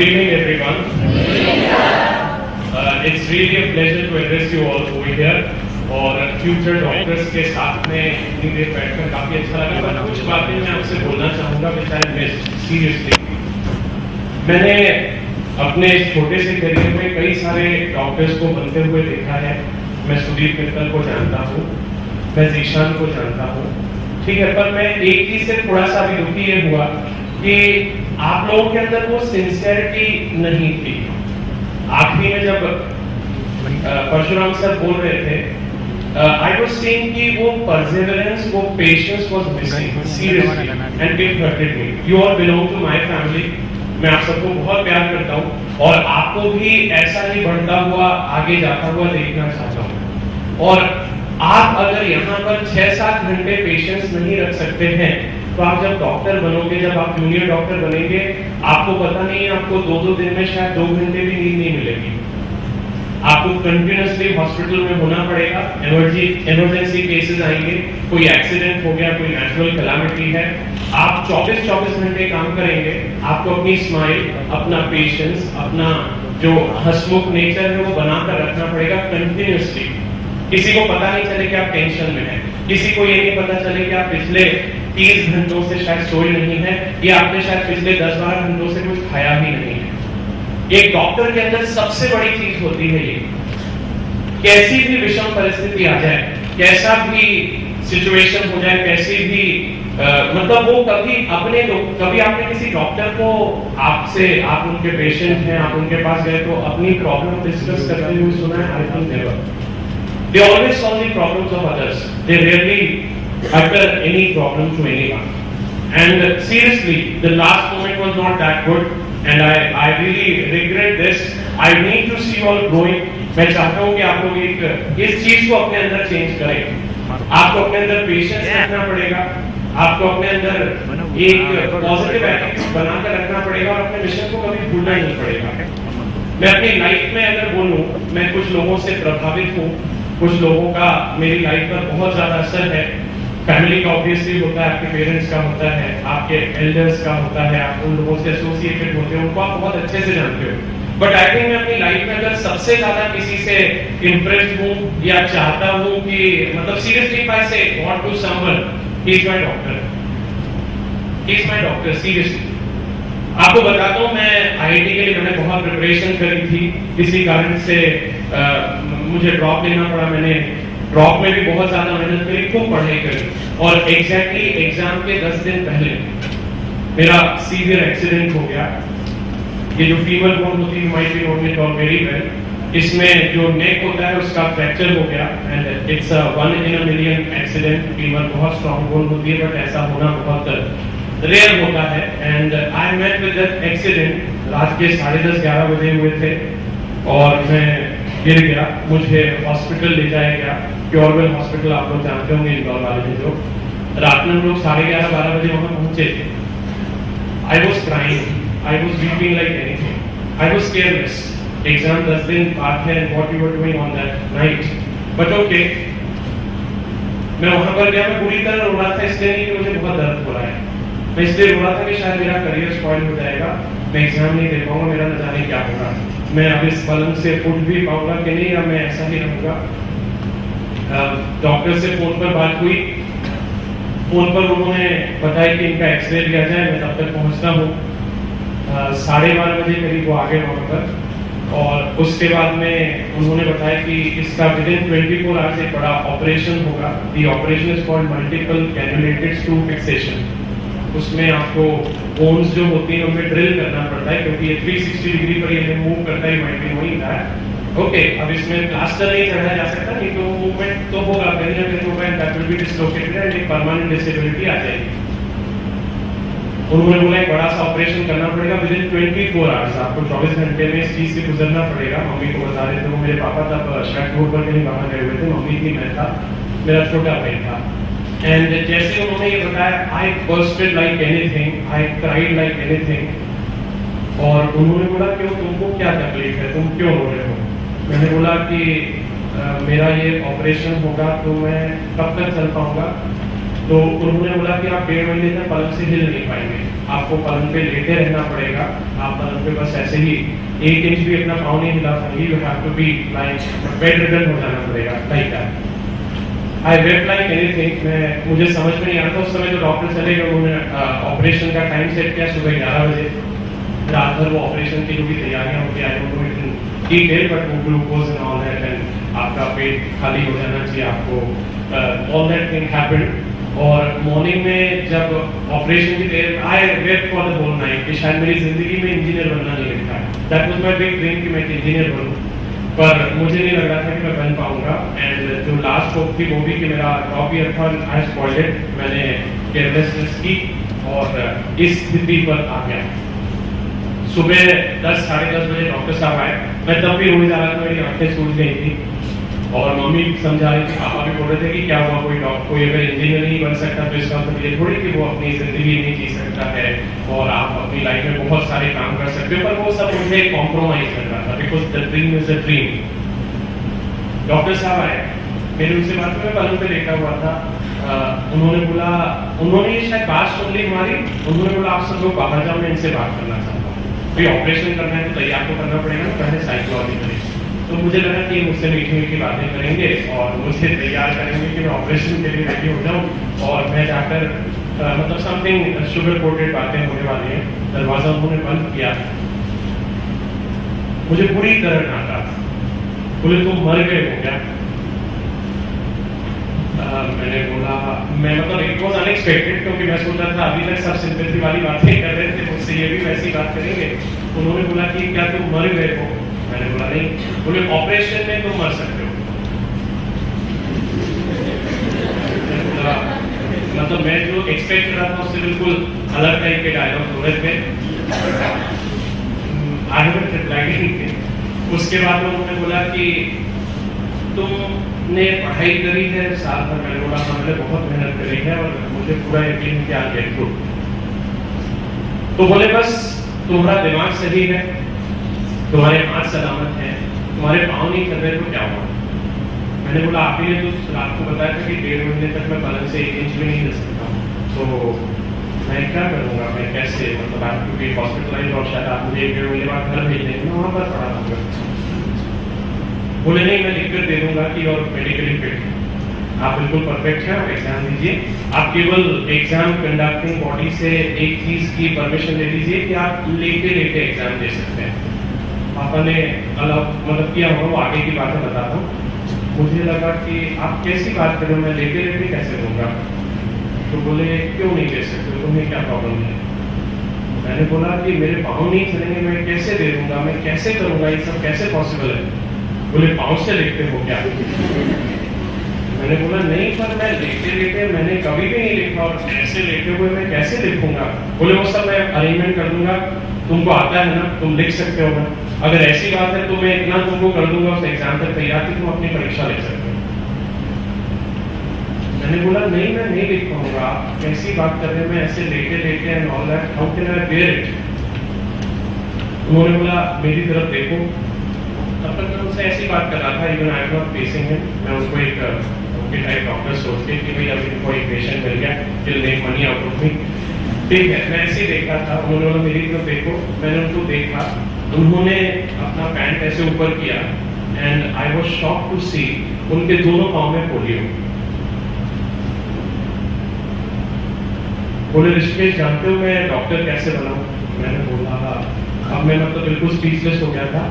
evening, everyone. It's really a pleasure to address you all over here. और future doctors के साथ में इतनी देर बैठकर काफी अच्छा लगा। पर कुछ बातें मैं आपसे बोलना चाहूँगा which I missed seriously. मैंने अपने इस छोटे से करियर में कई सारे डॉक्टर्स को बनते हुए देखा है। मैं सुदीप मित्तल को जानता हूँ, मैं जीशान को जानता हूँ, ठीक है। पर मैं एक चीज से थोड़ा सा भी दुखी ये हुआ कि आप लोगों के अंदर वो सिंसियरिटी नहीं थी। आखिरी में जब परशुराम सर बोल रहे थे, I was saying कि वो perseverance, वो patience was missing seriously, and it hurted me. You all belong to my family. मैं आप सबको बहुत प्यार करता हूँ और आपको भी ऐसा ही बढ़ता हुआ आगे जाता हुआ देखना चाहता हूँ। और आप अगर यहाँ पर 6-7 घंटे पेशेंस नहीं रख सकते हैं तो आप जब डॉक्टर बनोगे, जब आप जूनियर डॉक्टर बनेंगे, आपको पता नहीं है, आपको 2-2 दिन में शायद 2 घंटे भी नींद नहीं मिलेगी। आपको कंटिन्यूअसली हॉस्पिटल में होना पड़ेगा। इमरजेंसी केसेस आएंगे, कोई एक्सीडेंट हो गया, कोई नेचुरल कैलामिटी है, आप 24-24 घंटे काम करेंगे। आपको अपनी स्माइल, अपना पेशेंस, अपना जो हंसमुख नेचर है वो बनाकर रखना पड़ेगा कंटिन्यूअसली। किसी को पता नहीं चले कि आप टेंशन में हैं, किसी को ये नहीं पता चले कि आप पिछले 30 घंटों से शायद सोए नहीं है, या आपने शायद पिछले 10-12 घंटों से कुछ खाया ही नहीं है। एक डॉक्टर के अंदर सबसे बड़ी चीज होती है ये, कैसी भी विषम परिस्थिति आ जाए, कैसा भी सिचुएशन हो जाए, कैसी भी मतलब वो कभी आपने किसी डॉक्टर को आप उनके पेशेंट हैं, आप उनके पास गए तो अपनी प्रॉब्लम डिस्कस करते हुए सुना है? I think never. They always solve the problems of others. They rarely utter any problem to anyone. And seriously, the last moment was not that good, and I really regret this. I need to see you all growing. मैं चाहता हूँ कि आप लोग इस चीज को अपने अंदर चेंज करें। आपको अपने अंदर पेशेंस रखना पड़ेगा, आपको अपने अंदर एक पॉजिटिव एटीट्यूड बनाकर रखना पड़ेगा और अपने मिशन को कभी भूलना नहीं पड़ेगा। मैं अपनी लाइफ में अगर बोलूँ, मैं कुछ लोगों से प्रभावित हूँ, कुछ लोगों का मेरी लाइफ पर बहुत ज्यादा असर है। फैमिली का ऑब्वियसली होता है, आपके पेरेंट्स का होता है, आपके एल्डर्स का होता है, आप उन लोगों से एसोसिएटेड होते हो, उनको आप बहुत अच्छे से जानते हो। बट आई थिंक मैं अपनी लाइफ में अगर सबसे ज्यादा किसी से इम्प्रेस्ड हूँ या चाहता हूँ कि मतलब seriously if I say what to someone, he is my doctor, he is my doctor seriously. आपको बताता हूँ, मैं आईआईटी के लिए मैंने बहुत प्रिपरेशन करी थी, किसी कारण से मुझे ड्रॉप लेना पड़ा। मैंने ड्रॉप में भी बहुत ज्यादा मेहनत करी, खूब पढ़ाई करी, और एग्जैक्टली एग्जाम के 10 दिन पहले मेरा सीवियर एक्सीडेंट हो गया। ये जो फीवर बोन होती है, might be known it all very well, इसमें जो नेक होता है उसका फ्रैक्चर हो गया, and it's a 1 in a million accident. Femur बहुत स्ट्रॉन्ग बोन होती है, बट ऐसा होना बहुत रेयर होता है। And I met with that accident, रात के 10:30-11 बजे हुए थे, और मैं गिर गया। मुझे हॉस्पिटल ले जाया गया, प्योरवेल हॉस्पिटल, आप लोग जानते होंगे इंदौर वाले में। जो रात में हम लोग 11:30-12 बजे वहां पहुंचे थे। I was crying, I was weeping like anything, I was careless. Exam 10 दिन बाद है, what you were doing on that night, but okay. मैं वहां पर गया, मैं पूरी तरह रो रहा था, इसलिए नहीं कि मुझे बहुत दर्द हो रहा है, मैं इसलिए रो रहा था कि शायद मेरा करियर स्पॉइल हो जाएगा, मैं एग्जाम नहीं दे पाऊंगा, मेरा न जाने क्या होगा, मैं अब इस पलंग से उठ भी पाऊंगा कि नहीं, या मैं ऐसा ही रहूंगा। डॉक्टर से फोन पर बात हुई, फोन पर उन्होंने बताया कि इनका एक्सरे लिया जाए। मैं तब तक पहुंचता हूँ, 12:30 बजे करीब वो आ गए वहाँ पर, और उसके बाद में उन्होंने बताया कि इसका विदिन 24 आवर्स एक बड़ा ऑपरेशन होगा। The operation is called multiple cannulated screw fixation. उसमें आपको बोन्स जो होती हैं उनमें ड्रिल करना पड़ता है, क्योंकि ये 360 डिग्री पर ये मूव करता है, might be knowing that. Okay, अब इसमें प्लास्टर नहीं चढ़ाया जा सकता, नहीं तो मूवमेंट तो होगा, कहीं ना कहीं होगा, and that will be dislocated and एक परमानेंट डिसेबिलिटी आ जाएगी। उन्होंने बोला एक बड़ा सा ऑपरेशन करना पड़ेगा विदिन 24 आवर्स, आपको 24 घंटे में इस चीज से गुजरना पड़ेगा। मम्मी को बता रहे थे वो, मेरे पापा तब शायद रोड पर कहीं बाहर गए हुए थे, मम्मी थी, मैं था, मेरा छोटा भाई था। एंड जैसे उन्होंने ये बताया, I bursted like anything, I cried like anything. और उन्होंने बोला क्यों, तुमको क्या तकलीफ है, तुम क्यों रो रहे हो? मैंने बोला कि मेरा ये ऑपरेशन होगा तो मैं कब तक चल पाऊंगा? तो उन्होंने बोला कि आप 1.5 महीने तक पलंग से हिल नहीं पाएंगे, आपको पलंग पे लेटे रहना पड़ेगा, आप पलंग पे बस ऐसे ही 1 इंच भी अपना पाँव नहीं हिला पाएंगे, you have to be like bedridden हो जाना पड़ेगा, like that. I wait like anything. मुझे समझ में नहीं आता उस समय जो डॉक्टर चले गए, उन्होंने ऑपरेशन का टाइम सेट किया सुबह 11 बजे। रात भर वो ऑपरेशन की जो भी तैयारियां होती I don't know it detail, but वो glucose and all that and आपका पेट खाली हो जाना चाहिए आपको, ऑल दैट थिंग हैपेंड। और मॉर्निंग में जब ऑपरेशन की देर, I wait for the whole night कि शायद मेरी जिंदगी में इंजीनियर बनना नहीं लिखा है। That was my big dream कि मैं इंजीनियर बनूं, पर मुझे नहीं लग रहा था कि मैं बन पाऊंगा। एंड जो लास्ट होप थी वो भी कि मेरा ड्रॉप ईयर था, आई स्पॉइल्ड इट, मैंने केयरलेसनेस की और इस स्थिति पर आ गया। सुबह 10 साढ़े 10 बजे डॉक्टर साहब आए, मैं तब भी रोने जा रहा था, मेरी आंखें सूज गई थी और मम्मी समझा रही थी, पापा भी बोल रहे थे कि क्या हुआ, कोई डॉक्टर कोई अगर इंजीनियर नहीं बन सकता तो इसका मतलब ये थोड़ी कि वो अपनी जिंदगी नहीं जी सकता है और आप अपनी लाइफ में बहुत सारे काम कर सकते हो। पर वो सब मुझे कॉम्प्रोमाइज कर रहा था, because the dream is a dream. Doctor साहब आए, मेरी उनसे बात में पलंग पे लेटा हुआ था। उन्होंने बोला, उन्होंने शायद बात सुन ली हमारी, उन्होंने बोला आप सब लोग बाहर जाओ, मैं इनसे बात करना चाहता हूँ। भाई ऑपरेशन करना है तो तैयार तो करना पड़ेगा ना, पहले साइकोलॉजिकली। तो मुझे लगा कि मुझसे मीठी मीठी बातें करेंगे और मुझे तैयार करेंगे कि मैं ऑपरेशन के लिए रेडी हो जाऊँ और मैं जाकर मतलब समथिंग शुगर कोटेड बातें होने वाली हैं। दरवाजा उन्होंने बंद किया, मुझे पूरी तरह डांटा, बोले तुम मर गए हो क्या? मैंने बोला, मैं मतलब इट वॉज अनएक्सपेक्टेड, क्योंकि मैं सोच रहा था अभी तक सब सिंपैथी वाली बातें कर रहे थे, मुझसे ये भी वैसी बात करेंगे। उन्होंने बोला कि क्या तुम मर गए हो? मैंने बोला नहीं। बोले ऑपरेशन में तुम मर सकते हो। मतलब मैं जो एक्सपेक्ट कर रहा था उससे बिल्कुल अलग टाइप के डायलॉग हो रहे थे। उसके बाद उन्होंने बोला कि तुमने पढ़ाई करी है साल भर? मैंने बोला हाँ, मैंने बहुत मेहनत करी है और मुझे पूरा यकीन है कि आज गेट थ्रू। तो बोले बस तुम्हारा दिमाग सही है, तुम्हारे हाथ सलामत है, तुम्हारे पाँव नहीं चल रहे तो क्या हुआ? मैंने बोला आप ही ने तो रात को बताया था कि 1.5 महीने तक मैं पलंग से 1 इंच भी नहीं हिल सकता, तो मैं क्या करूँगा, मैं कैसे, मतलब आप क्योंकि हॉस्पिटलाइज और शायद आप मुझे 1.5 महीने बाद घर भेज देंगे, मैं वहाँ पर पड़ा रहूँगा। बोले नहीं, मैं लिख कर दे दूंगा कि और मेडिकली फिट, आप बिल्कुल परफेक्ट हैं, आप एग्जाम दीजिए। आप केवल एग्जाम कंडक्टिंग बॉडी से एक चीज की परमिशन ले लीजिए कि आप लेटे लेटे एग्जाम दे सकते हैं। पापा ने अलग मतलब किया होगा, वो आगे की बातें बताता हूँ। मुझे लगा कि आप कैसी बात करो, मैं लेटे लेटे कैसे दूंगा? तो बोले क्यों नहीं दे सकते, तुम्हें क्या प्रॉब्लम है? मैंने बोला कि मेरे पाँव नहीं चलेंगे, मैं कैसे दे दूंगा, मैं कैसे करूंगा, ये सब कैसे पॉसिबल है? बोले पाँव से लिखते हो क्या? मैंने बोला नहीं, पर मैं लेटे लेटे मैंने कभी भी नहीं लिखा और ऐसे लेटे हुए मैं कैसे लिखूंगा? बोले वो सब मैं अरेंजमेंट कर दूंगा, तुमको आता है ना, तुम लिख सकते हो ना, अगर ऐसी बात है तो मैं इतना तुमको कर दूंगा उस एग्जाम तक तैयार कि तुम अपनी परीक्षा लिख सकते हो। मैंने बोला नहीं, मैं नहीं लिख पाऊंगा, कैसी बात कर रहे हैं, मैं ऐसे लेटे लेटे and all that, how can I bear it? उन्होंने बोला मेरी तरफ देखो। तब तक मैं उनसे ऐसी बात कर रहा था, even I am not facing him, मैं उसको एक ओके टाइप डॉक्टर सोच के कि भाई अभी कोई पेशेंट मिल गया, will make money out of me, ठीक है। मैं ऐसे ही देख रहा था, उन्होंने बोला मेरी तरफ देखो, मैंने उनको देखा, उन्होंने अपना पैंट ऐसे ऊपर किया and I was shocked to see उनके दोनों पाँव में पोलियो। बोले ऋषिकेश जानते हो मैं डॉक्टर कैसे बनाऊं? मैंने बोला अब मैं मतलब बिल्कुल स्पीचलेस हो गया था।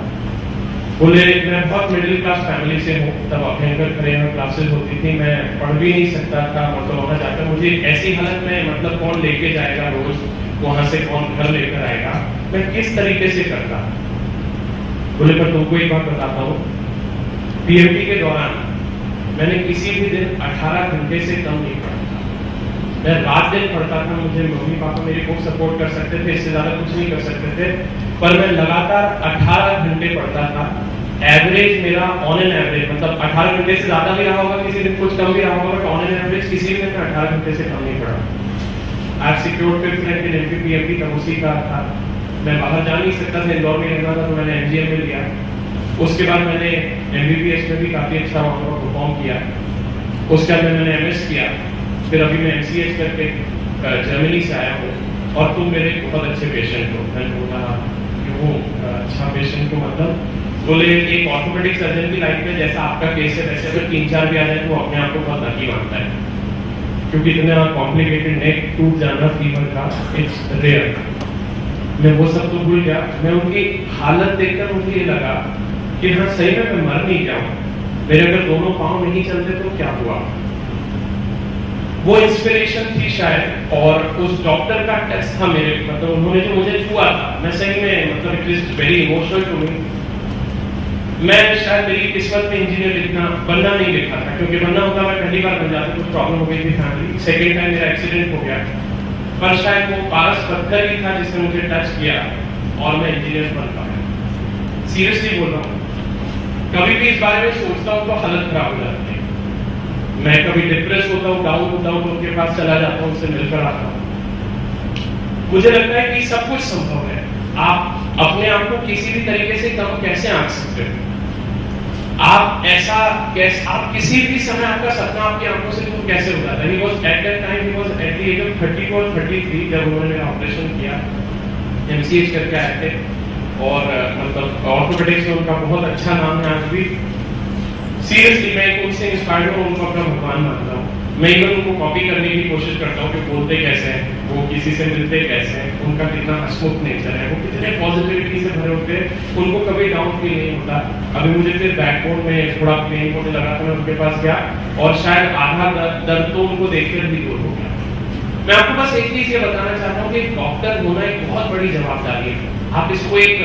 बोले मैं बहुत मिडिल क्लास फैमिली से हूँ, तब अभयंकर खरे में क्लासेस होती थी, मैं पढ़ भी नहीं सकता था, मतलब वहाँ जाकर मुझे ऐसी हालत में मतलब कौन लेके जाएगा रोज, वहाँ से कौन घर लेकर आएगा, मैं किस तरीके से करता? बोले पर तुमको एक बात बताता हूँ, पीएमटी के दौरान मैंने किसी भी दिन 18 घंटे से कम नहीं पढ़ा था, मैं रात दिन पढ़ता था। मुझे मम्मी पापा मेरी बहुत सपोर्ट कर सकते थे, इससे ज्यादा कुछ नहीं कर सकते थे, पर मैं लगातार 18 घंटे पढ़ता था। एवरेज मेरा ऑन एन एवरेज मतलब 18 घंटे से ज्यादा भी रहा होगा, किसी दिन कुछ कम भी रहा होगा, बट ऑन एन एवरेज किसी भी दिन 18 घंटे से कम नहीं पढ़ा। आज सिक्योर्ड 5th रैंक इन एमपीपीएमपी तब उसी का था। मैं बाहर जा नहीं सकता था, इंदौर में रहना था, तो मैंने एमजीएम में लिया। उसके बाद मैंने एमबीबीएस में भी काफी अच्छा वहाँ पर परफॉर्म किया। उसके बाद मैंने एमएस किया, फिर अभी मैं MCH करके जर्मनी से आया हूँ और तुम मेरे बहुत अच्छे पेशेंट हो। मैंने बोला क्यों अच्छा पेशेंट को मतलब? बोले एक ऑर्थोपेडिक सर्जन की लाइफ में जैसा आपका केस है वैसे अगर 3-4 भी आ जाए तो अपने आप को बहुत लकी मानता है, क्योंकि इतना कॉम्प्लिकेटेड नेक टूट जाना फीवर का इट्स रेयर। मैं वो सब तो भूल गया, मैं उनकी हालत देखकर मुझे ये लगा कि हाँ सही में मैं मर नहीं गया हूँ, मेरे अगर दोनों पाँव नहीं चलते तो क्या हुआ। वो इंस्पिरेशन थी शायद, और उस डॉक्टर का टेस्ट था मेरे, मतलब उन्होंने जो मुझे छुआ था, मैं सही में मतलब it is very emotional to me. मैं शायद मेरी किस्मत में इंजीनियर लिखना बनना नहीं लिखा था, क्योंकि बनना होता मैं पहली बार बन जाता, कुछ प्रॉब्लम हो गई थी फैमिली, सेकेंड टाइम मेरा एक्सीडेंट हो गया, पर शायद वो पारस पत्थर ही था जिसने मुझे टच किया और मैं इंजीनियर बन पाया। सीरियसली बोल रहा हूँ, कभी भी इस बारे में सोचता हूँ तो हालत खराब हो जाती है। मैं कभी डिप्रेस होता हूँ, डाउन होता हूँ तो उनके पास चला जाता हूँ, उनसे मिलकर आता हूँ। मुझे लगता है कि सब कुछ संभव है। आप अपने आप को किसी भी तरीके से कम कैसे आंक सकते हो? आप ऐसा कैसे, आप किसी भी समय आपका सपना आपकी आंखों से दूर कैसे हो जाता है? He was at that time, he was at the age of 34 or 33 जब उन्होंने मेरा ऑपरेशन किया, MCH करके आए थे, और मतलब ऑर्थोपेडिक्स में उनका बहुत अच्छा नाम है आज भी। सीरियसली मैं उनसे इंस्पायर्ड हूँ, उनको अपना भगवान मानता हूँ। मैं इवन उनको कॉपी करने की कोशिश करता हूँ कि बोलते कैसे हैं, वो किसी से मिलते कैसे हैं, उनका कितना हंसमुख नेचर है, वो कितने पॉजिटिविटी से भरे होते हैं, उनको कभी डाउन फील नहीं होता। अभी मुझे फिर बैकबोन में थोड़ा पेन होने लगा था, मैं उनके पास गया और शायद आधा दर्द तो उनको देखकर भी दूर हो गया। मैं आपको बस एक चीज ये बताना चाहता हूँ कि डॉक्टर होना एक बहुत बड़ी जवाबदारी है। आप इसको एक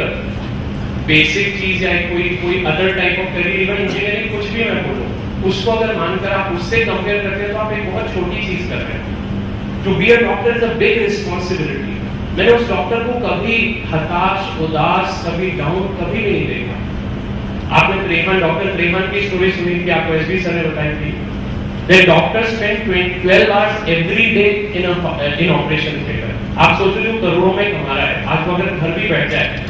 बेसिक चीज है, कोई other type of career, even engineering, कुछ भी मैं बोलूं, उसको अगर मानकर आप उससे कंपेयर करते हैं तो आप एक बहुत छोटी चीज कर रहे हैं। To be a doctor is a big responsibility. मैंने उस डॉक्टर को कभी हताश, उदास, कभी डाउन कभी भी नहीं देखा। आपने त्रेहन, डॉक्टर त्रेहन की स्टोरी सुनी थी, आपको एसबी सर ने बताई थी। The doctor spent 12 hours every day in operation theater। आप सोचो जो करोड़ों में कमा रहा है, आज वो अगर घर भी बैठ जाए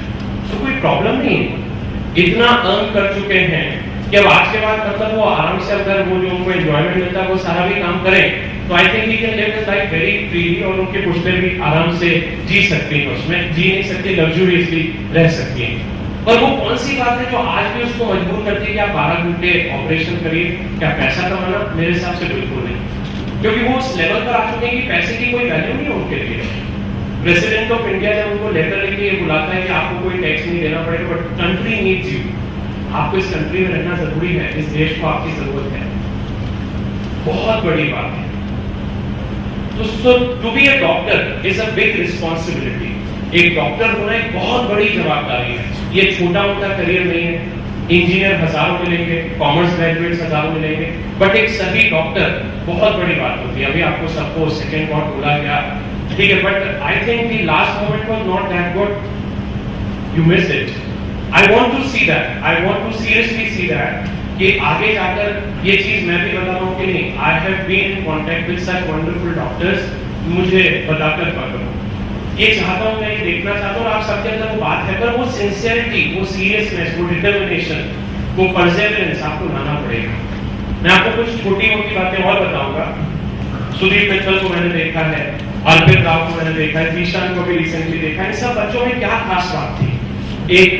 तो कोई प्रॉब्लम नहीं है। इतना अर्न कर चुके हैं कि अब आज के बाद मतलब वो आराम से अगर वो जो उनको एंजॉयमेंट मिलता है वो सारा भी काम करें तो I think he can live his life very freely, और उनके पुश्ते भी आराम से जी सकती हैं, उसमें जी नहीं सकती, लग्जूरियसली रह सकती हैं। पर वो कौन सी बात है जो आज भी उसको मजबूर करती है कि आप 12 घंटे ऑपरेशन करिए? क्या पैसा कमाना? मेरे हिसाब से बिल्कुल नहीं, क्योंकि वो उस लेवल पर आ चुके हैं कि पैसे की कोई वैल्यू नहीं है उनके लिए। प्रेसिडेंट ऑफ इंडिया जब उनको लेटर लिख के बुलाता है कि आपको कोई टैक्स नहीं देना पड़ेगा, बट कंट्री नीड्स यू, आपको इस कंट्री में रहना जरूरी है, इस देश को आपकी जरूरत है, बहुत बड़ी बात है। तो to be a doctor is a big responsibility. एक डॉक्टर होना एक बहुत बड़ी जवाबदारी है, ये छोटा मोटा करियर नहीं है। इंजीनियर हजारों मिलेंगे, कॉमर्स ग्रेजुएट्स हजारों मिलेंगे, बट एक सही डॉक्टर बहुत बड़ी बात होती है। अभी आपको सबको सेकेंड वॉट बोला गया, ठीक है, but I think the last moment was not that good, you miss it. I want to see that, I want to seriously see that कि आगे जाकर ये चीज मैं भी बता रहा हूँ कि नहीं, I have been in contact with such wonderful doctors, मुझे बताकर पकड़ो, ये चाहता हूँ, मैं ये देखना चाहता हूँ, और आप सबके अंदर वो बात है, पर वो सिंसियरिटी, वो सीरियसनेस, वो डिटर्मिनेशन, वो परसेवरेंस आपको लाना पड़ेगा। मैं आपको कुछ छोटी मोटी बातें और बताऊंगा। सुदीप मित्तल को मैंने देखा है, अर्पित राव को मैंने देखा है, जीशान को भी रिसेंटली देखा है। इन सब बच्चों में क्या खास बात थी? एक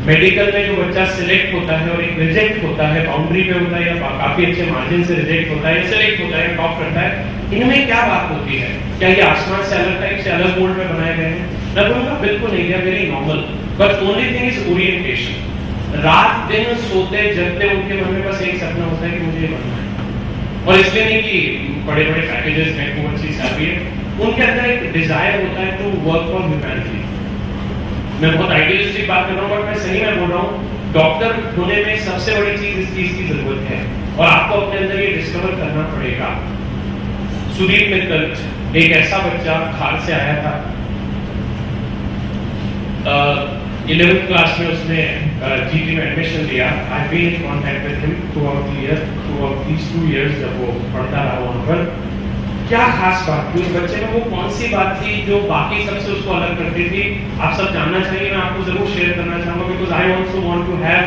मेडिकल में जो बच्चा सिलेक्ट होता है और एक रिजेक्ट होता है, बाउंड्री पे होता है या काफी अच्छे मार्जिन से रिजेक्ट होता है या सिलेक्ट होता है, टॉप करता है, इनमें क्या बात होती है? क्या ये आसमान से अलग टाइप से अलग मोड में बनाए गए हैं? मैं बोलूँगा बिल्कुल नहीं, very normal, but only thing is orientation. रात दिन सोते जगते उनके मन में बस एक सपना होता है कि मुझे ये बनना है, और इसलिए नहीं कि बड़े बड़े पैकेजेस में खूब अच्छी सैलरी है, उनके अंदर एक डिजायर होता है टू वर्क फॉर ह्यूमैनिटी। मैं बहुत आइडियलिस्टिक बात कर रहा हूँ, बट मैं सही में बोल रहा हूँ, डॉक्टर होने में सबसे बड़ी चीज इस चीज की जरूरत है, और आपको अपने अंदर ये डिस्कवर करना पड़ेगा। सुदीप मित्तल एक ऐसा बच्चा खार से आया था, 11th क्लास में उसने जीटी में एडमिशन लिया। I been in contact with him through these 2 years जब वो पढ़ता रहा वहाँ पर। क्या खास बात थी उस बच्चे में? वो कौन सी बात थी जो बाकी सबसे उसको अलग करती थी? आप सब जानना चाहिए, मैं आपको जरूर शेयर करना चाहूंगा, because I also want to have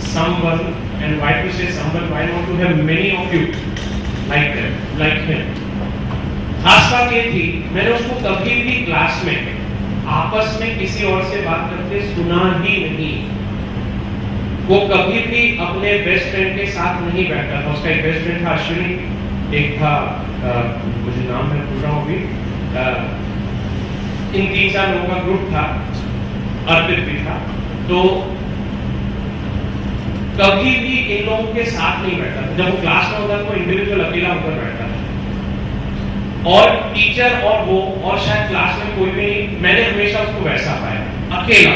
someone, and why to say someone, I want to have many of you like him. खास बात ये थी, मैंने उसको कभी भी क्लास में आपस में किसी और से बात करते सुना ही नहीं। वो कभी भी अपने बेस्ट फ्रेंड के साथ नहीं बैठता था। उसका एक बेस्ट फ्रेंड था अश्विनी, एक था मुझे नाम मैं भूल रहा हूँ अभी, इन 3-4 लोगों का ग्रुप था, अर्पित भी था। तो कभी भी इन लोगों के साथ नहीं बैठता था। जब वो क्लास में होता तो इंडिविजुअल अकेला होकर बैठता था, और टीचर और वो और शायद क्लास में कोई भी नहीं। मैंने हमेशा उसको वैसा पाया, अकेला।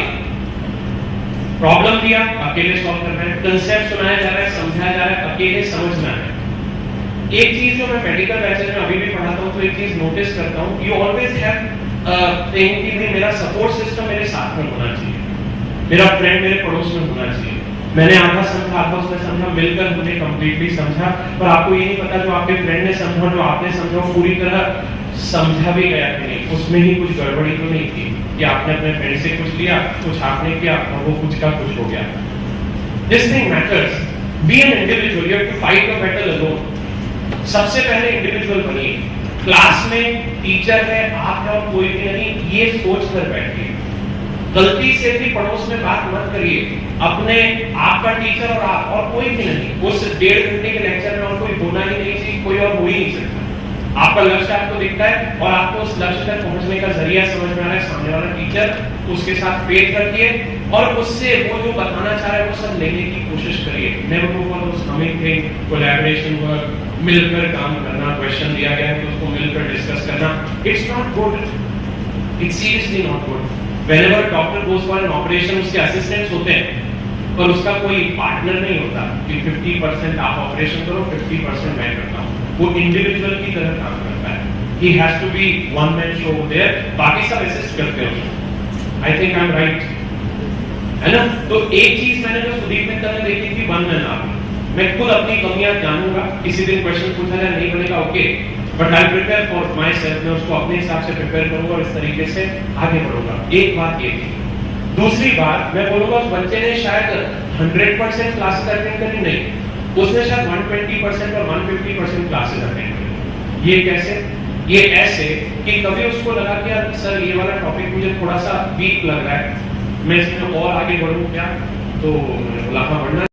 प्रॉब्लम दिया, अकेले सॉल्व करना है, कंसेप्ट सुनाया जा रहा है, समझाया जा रहा है, अकेले समझना है। एक चीज जो मैं मेडिकल बैचलर में अभी भी पढ़ाता हूँ, तो एक चीज नोटिस करता हूँ, यू ऑलवेज हैव थिंक कि भाई मेरा सपोर्ट सिस्टम मेरे साथ में होना चाहिए, मेरा फ्रेंड मेरे पड़ोस में होना चाहिए। मैंने आधा समझा, आधा उसने समझा, मिलकर हमने कंप्लीटली समझा। पर आपको ये नहीं पता जो आपके फ्रेंड ने समझा, जो आपने समझा, पूरी तरह समझा भी गया कि नहीं, उसमें ही कुछ गड़बड़ी तो नहीं थी कि आपने अपने फ्रेंड से कुछ लिया, कुछ आपने किया और वो कुछ का कुछ हो गया। This thing matters. Be an individual, you have to fight your battle alone. सबसे पहले इंडिविजुअल बनिए। क्लास में टीचर है, आप है और कोई भी नहीं, ये सोच कर बैठिए। गलती से भी पड़ोस में बात मत करिए। अपने आपका टीचर और आप और कोई भी नहीं, उस 1.5 घंटे के लेक्चर में और कोई होना ही नहीं चाहिए, कोई और हो ही नहीं सकता। आपका लक्ष्य आपको दिखता है और आपको उस लक्ष्य तक पहुंचने का जरिया समझ में आ रहा है, सामने वाला टीचर, उसके साथ फेथ रखिए और उससे वो जो बताना चाह रहा है वो सब लेने की कोशिश करिए। Never go for those humming thing, collaboration work, मिलकर काम करना। क्वेश्चन दिया गया है तो उसको मिलकर डिस्कस करना, it's not good, it's seriously not good. Whenever doctor goes for an operation, उसके असिस्टेंट्स होते हैं, पर उसका कोई पार्टनर नहीं होता कि 50% आप ऑपरेशन करो, 50% मैं करता हूँ। वो इंडिविजुअल की तरह काम करता है। He has to be one man show there, बाकी सब असिस्ट करते हैं। I think I'm right, है ना? तो एक चीज मैंने जो सुदीप मित्तल ने देखी थी, वन मैन आर्मी। मैं खुद अपनी कमियां जानूंगा, किसी दिन क्वेश्चन पूछा जाए नहीं बनेगा, okay, but I prepare for my self. मैं उसको अपने हिसाब से प्रिपेयर करूंगा और इस तरीके से आगे बढ़ूंगा। एक बात ये थी। दूसरी बात मैं बोलूंगा, उस बच्चे ने शायद 100% क्लासेस अटेंड करी नहीं, उसने शायद 120% और 150% क्लासेस अटेंड करी। ये कैसे? ये ऐसे कि कभी उसको लगा कि यार सर ये वाला टॉपिक मुझे थोड़ा सा वीक लग रहा है, मैं इसमें और आगे बढ़ूं क्या? तो बोला हाँ बढ़ना